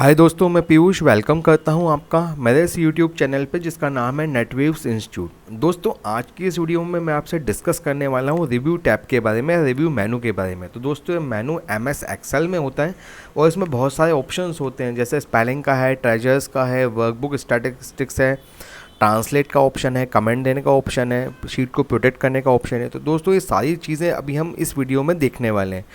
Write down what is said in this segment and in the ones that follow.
हाय दोस्तों, मैं पीयूष वेलकम करता हूं आपका मेरे इस यूट्यूब चैनल पे जिसका नाम है नेटवेव्स इंस्टीट्यूट। दोस्तों, आज की इस वीडियो में मैं आपसे डिस्कस करने वाला हूं रिव्यू टैब के बारे में, रिव्यू मेनू के बारे में। तो दोस्तों, ये मेनू MS एक्सेल में होता है और इसमें बहुत सारे ऑप्शंस होते हैं, जैसे स्पेलिंग का है, ट्रेजर्स का है, वर्कबुक स्टैटिस्टिक्स है, ट्रांसलेट का ऑप्शन है, कमेंट देने का ऑप्शन है, शीट को प्रोटेक्ट करने का ऑप्शन है। तो दोस्तों, ये सारी चीज़ें अभी हम इस वीडियो में देखने वाले हैं।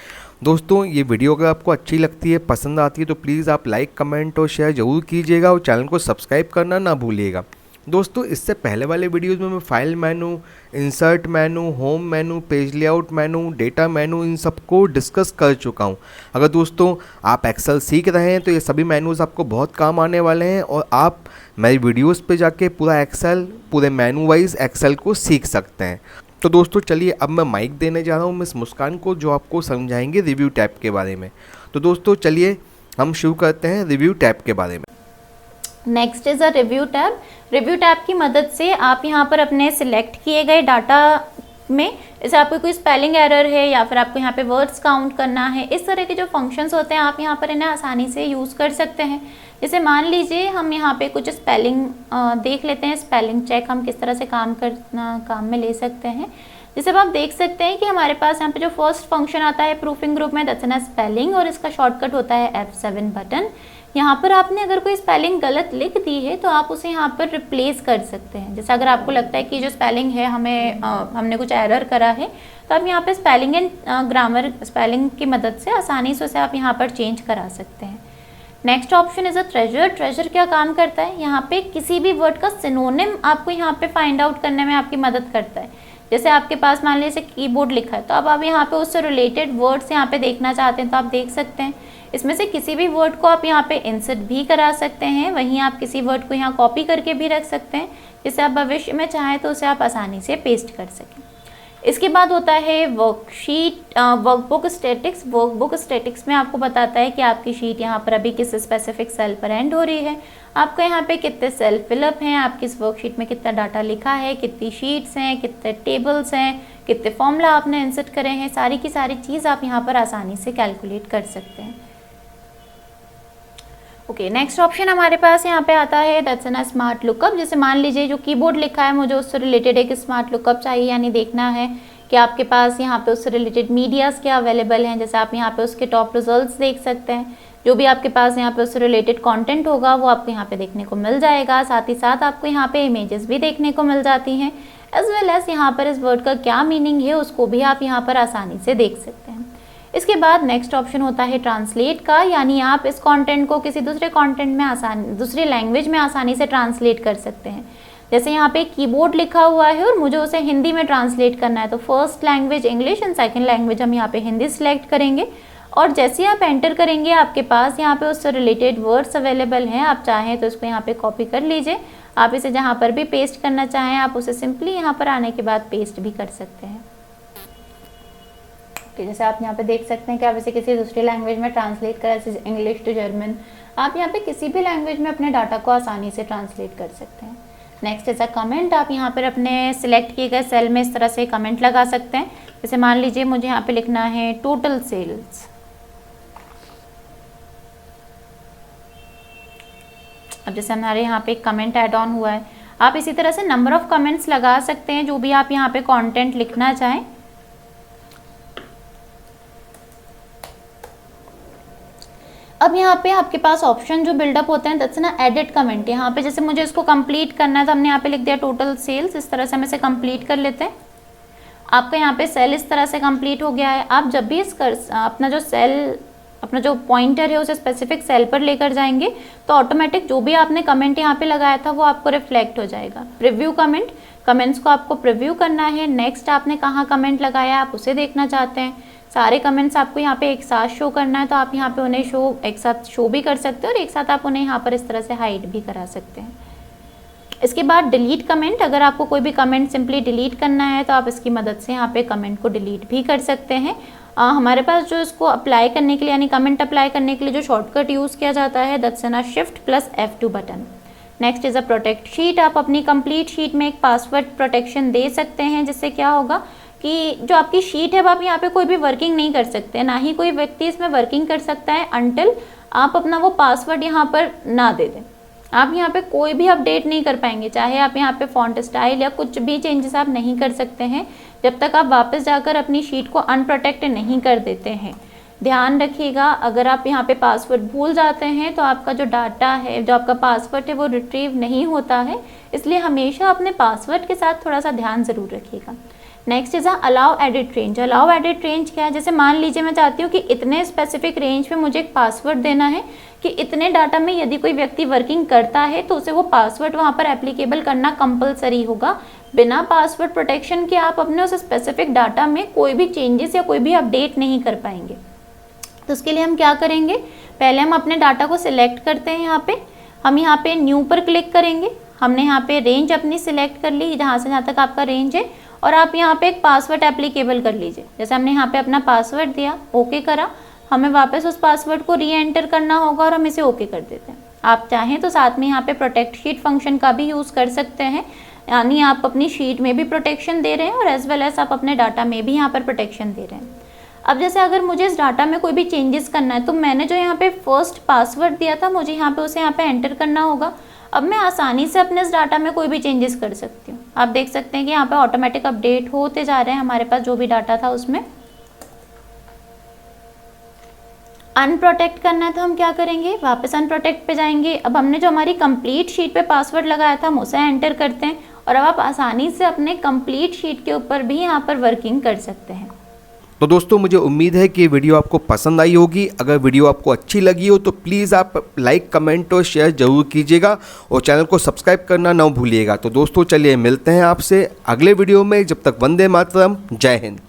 दोस्तों, ये वीडियो अगर आपको अच्छी लगती है, पसंद आती है, तो प्लीज़ आप लाइक, कमेंट और शेयर ज़रूर कीजिएगा और चैनल को सब्सक्राइब करना ना भूलिएगा। दोस्तों, इससे पहले वाले वीडियोज़ में मैं file menu, insert menu, home menu, page layout menu, data menu, इन सबको डिस्कस कर चुका हूँ। अगर दोस्तों आप एक्सेल सीख रहे हैं तो ये सभी मेनूज़ आपको बहुत काम आने वाले हैं और आप मेरी वीडियोज़ पे जाके पूरा एक्सेल, पूरे मेनू वाइज एक्सेल को सीख सकते हैं। तो दोस्तों चलिए, अब मैं माइक देने जा रहा हूँ मिस मुस्कान को, जो आपको समझाएंगे रिव्यू टैब के बारे में। तो दोस्तों चलिए हम शुरू करते हैं रिव्यू टैब के बारे में। Next is a review tab. Review tab की मदद से आप यहाँ पर अपने सिलेक्ट किए गए डाटा में, जैसे आपको कोई स्पेलिंग एरर है या फिर आपको यहाँ पे वर्ड्स काउंट करना है, इस तरह के जो फंक्शंस होते हैं आप यहाँ पर इन्हें आसानी से यूज़ कर सकते हैं। जैसे मान लीजिए हम यहाँ पे कुछ स्पेलिंग देख लेते हैं, स्पेलिंग चेक हम किस तरह से काम में ले सकते हैं। जैसे अब आप देख सकते हैं कि हमारे पास यहाँ पे जो फर्स्ट फंक्शन आता है प्रूफिंग ग्रुप में, दैट्स एन स्पेलिंग, और इसका शॉर्टकट होता है F7 बटन। यहाँ पर आपने अगर कोई स्पेलिंग गलत लिख दी है तो आप उसे यहाँ पर रिप्लेस कर सकते हैं। जैसे अगर आपको लगता है कि जो स्पेलिंग है हमने कुछ एरर करा है, तो आप यहाँ पे स्पेलिंग एंड ग्रामर स्पेलिंग की मदद से आसानी से उसे आप यहाँ पर चेंज करा सकते हैं। Next option is a treasure. Treasure क्या काम करता है, यहाँ पे किसी भी वर्ड का सिनोनिम आपको यहाँ पे फाइंड आउट करने में आपकी मदद करता है। जैसे आपके पास मान लीजिए कीबोर्ड लिखा है, तो अब आप यहाँ पे उससे रिलेटेड वर्ड्स यहाँ पे देखना चाहते हैं तो आप देख सकते हैं। इसमें से किसी भी वर्ड को आप यहाँ पे इंसर्ट भी करा सकते हैं, वहीं आप किसी वर्ड को यहाँ कॉपी करके भी रख सकते हैं, जिससे आप भविष्य में चाहें तो उसे आप आसानी से पेस्ट कर सकें। इसके बाद होता है worksheet, workbook statics. Workbook statics में आपको बताता है कि आपकी शीट यहाँ पर अभी किस स्पेसिफिक सेल पर एंड हो रही है, आपको यहाँ पे कितने सेल फिलअप हैं, आपकी इस वर्कशीट में कितना डाटा लिखा है, कितनी शीट्स हैं, कितने टेबल्स हैं, कितने फॉर्मूला आपने इंसर्ट करे हैं, सारी की सारी चीज़ आप यहाँ पर आसानी से कैलकुलेट कर सकते हैं। ओके, नेक्स्ट ऑप्शन हमारे पास यहाँ पे आता है दैट्स एन स्मार्ट लुकअप। जैसे मान लीजिए जो कीबोर्ड लिखा है, मुझे उससे रिलेटेड एक स्मार्ट लुकअप चाहिए, यानी देखना है कि आपके पास यहाँ पे उससे रिलेटेड मीडियाज़ क्या अवेलेबल हैं। जैसे आप यहाँ पे उसके टॉप रिजल्ट्स देख सकते हैं, जो भी आपके पास यहाँ पे उससे रिलेटेड कंटेंट होगा वो आपको यहाँ पे देखने को मिल जाएगा। साथ ही साथ आपको यहाँ पे इमेजेस भी देखने को मिल जाती हैं, एज वेल एज यहाँ पर इस वर्ड का क्या मीनिंग है उसको भी आप यहाँ पर आसानी से देख सकते हैं। इसके बाद नेक्स्ट ऑप्शन होता है ट्रांसलेट का, यानी आप इस कंटेंट को किसी दूसरे कंटेंट में दूसरी लैंग्वेज में आसानी से ट्रांसलेट कर सकते हैं। जैसे यहाँ पे कीबोर्ड लिखा हुआ है और मुझे उसे हिंदी में ट्रांसलेट करना है, तो first language English and second language हम यहाँ पे हिंदी सिलेक्ट करेंगे, और जैसे ही आप एंटर करेंगे आपके पास यहाँ पे उससे रिलेटेड वर्ड्स अवेलेबल हैं। आप चाहें तो इसको यहाँ पे कॉपी कर लीजिए, आप इसे जहाँ पर भी पेस्ट करना चाहें आप उसे सिंपली यहाँ पर आने के बाद पेस्ट भी कर सकते हैं। जैसे आप यहाँ पे देख सकते हैं कि आप इसे किसी दूसरी लैंग्वेज में ट्रांसलेट करें, जैसे इंग्लिश टू जर्मन, आप यहाँ पे किसी भी लैंग्वेज में अपने डाटा को आसानी से ट्रांसलेट कर सकते हैं। Next is a comment. आप यहाँ पर अपने सिलेक्ट किए गए सेल में इस तरह से कमेंट लगा सकते हैं। जैसे मान लीजिए मुझे यहाँ पे लिखना है टोटल सेल्स, अब जैसे हमारे यहाँ पे एक कमेंट ऐड ऑन हुआ है, आप इसी तरह से नंबर ऑफ कमेंट्स लगा सकते हैं जो भी आप यहाँ पे कंटेंट लिखना चाहें। अब यहाँ पे आपके पास ऑप्शन जो बिल्डअप होते हैं दैट्स ना एडिट कमेंट। यहाँ पे जैसे मुझे इसको कंप्लीट करना है तो हमने यहाँ पे लिख दिया टोटल सेल्स, इस तरह से हम इसे कंप्लीट कर लेते हैं। आपका यहाँ पे सेल इस तरह से कंप्लीट हो गया है। आप जब भी अपना जो पॉइंटर है उसे स्पेसिफिक सेल पर लेकर जाएंगे तो ऑटोमेटिक जो भी आपने कमेंट यहाँ पे लगाया था वो आपको रिफ्लेक्ट हो जाएगा। प्रीव्यू कमेंट, कमेंट्स को आपको प्रीव्यू करना है। नेक्स्ट आपने कहाँ कमेंट लगाया आप उसे देखना चाहते हैं, सारे कमेंट्स आपको यहाँ पे एक साथ शो करना है तो आप यहाँ पे उन्हें एक साथ शो भी कर सकते हैं और एक साथ आप उन्हें यहाँ पर इस तरह से हाइड भी करा सकते हैं। इसके बाद डिलीट कमेंट। अगर आपको कोई भी कमेंट सिंपली डिलीट करना है तो आप इसकी मदद से यहाँ पे कमेंट को डिलीट भी कर सकते हैं। हमारे पास जो इसको अप्लाई करने के लिए यानी कमेंट अप्लाई करने के लिए जो शॉर्टकट यूज़ किया जाता है that's an shift plus F2 button. Next is a protect sheet. आप अपनी कंप्लीट शीट में एक पासवर्ड प्रोटेक्शन दे सकते हैं, जिससे क्या होगा कि जो आपकी शीट है अब आप यहाँ पे कोई भी वर्किंग नहीं कर सकते, ना ही कोई व्यक्ति इसमें वर्किंग कर सकता है अनटिल आप अपना वो पासवर्ड यहाँ पर ना दे दें। आप यहाँ पे कोई भी अपडेट नहीं कर पाएंगे, चाहे आप यहाँ पे फॉन्ट स्टाइल या कुछ भी चेंजेस आप नहीं कर सकते हैं जब तक आप वापस जाकर अपनी शीट को अनप्रोटेक्ट नहीं कर देते हैं। ध्यान रखिएगा, अगर आप यहाँ पे पासवर्ड भूल जाते हैं तो आपका जो डाटा है, जो आपका पासवर्ड है वो रिट्रीव नहीं होता है, इसलिए हमेशा अपने पासवर्ड के साथ थोड़ा सा ध्यान ज़रूर रखिएगा। Next is allow edit range. Allow edit range क्या है? जैसे मान लीजिए मैं चाहती हूँ कि इतने स्पेसिफिक रेंज पे मुझे एक पासवर्ड देना है कि इतने डाटा में यदि कोई व्यक्ति वर्किंग करता है तो उसे वो पासवर्ड वहाँ पर एप्लीकेबल करना कंपलसरी होगा। बिना पासवर्ड प्रोटेक्शन के आप अपने उस स्पेसिफिक डाटा में कोई भी चेंजेस या कोई भी अपडेट नहीं कर पाएंगे। तो उसके लिए हम क्या करेंगे, पहले हम अपने डाटा को सिलेक्ट करते हैं। हम यहाँ पे न्यू पर क्लिक करेंगे। हमने यहाँ पे रेंज अपनी सिलेक्ट कर ली, जहाँ से जहाँ तक आपका रेंज है, और आप यहाँ पे एक पासवर्ड एप्लीकेबल कर लीजिए। जैसे हमने यहाँ पे अपना पासवर्ड दिया, ओके करा, हमें वापस उस पासवर्ड को री एंटर करना होगा और हम इसे ओके कर देते हैं। आप चाहें तो साथ में यहाँ पे प्रोटेक्ट शीट फंक्शन का भी यूज़ कर सकते हैं, यानी आप अपनी शीट में भी प्रोटेक्शन दे रहे हैं और एज वेल एज आप अपने डाटा में भी यहाँ पर प्रोटेक्शन दे रहे हैं। अब जैसे अगर मुझे इस डाटा में कोई भी चेंजेस करना है तो मैंने जो यहाँ पे फर्स्ट पासवर्ड दिया था, मुझे यहाँ पे उसे यहाँ पे एंटर करना होगा। अब मैं आसानी से अपने इस डाटा में कोई भी चेंजेस कर सकती हूँ। आप देख सकते हैं कि यहाँ पे ऑटोमेटिक अपडेट होते जा रहे हैं हमारे पास जो भी डाटा था उसमें। अनप्रोटेक्ट करना है तो हम क्या करेंगे, वापस अनप्रोटेक्ट पे जाएंगे। अब हमने जो हमारी कंप्लीट शीट पे पासवर्ड लगाया था हम उसे एंटर करते हैं और अब आप आसानी से अपने कंप्लीट शीट के ऊपर भी यहाँ पर वर्किंग कर सकते हैं। तो दोस्तों मुझे उम्मीद है कि ये वीडियो आपको पसंद आई होगी। अगर वीडियो आपको अच्छी लगी हो तो प्लीज़ आप लाइक, कमेंट और शेयर ज़रूर कीजिएगा और चैनल को सब्सक्राइब करना ना भूलिएगा। तो दोस्तों चलिए मिलते हैं आपसे अगले वीडियो में, जब तक वंदे मातरम, जय हिंद।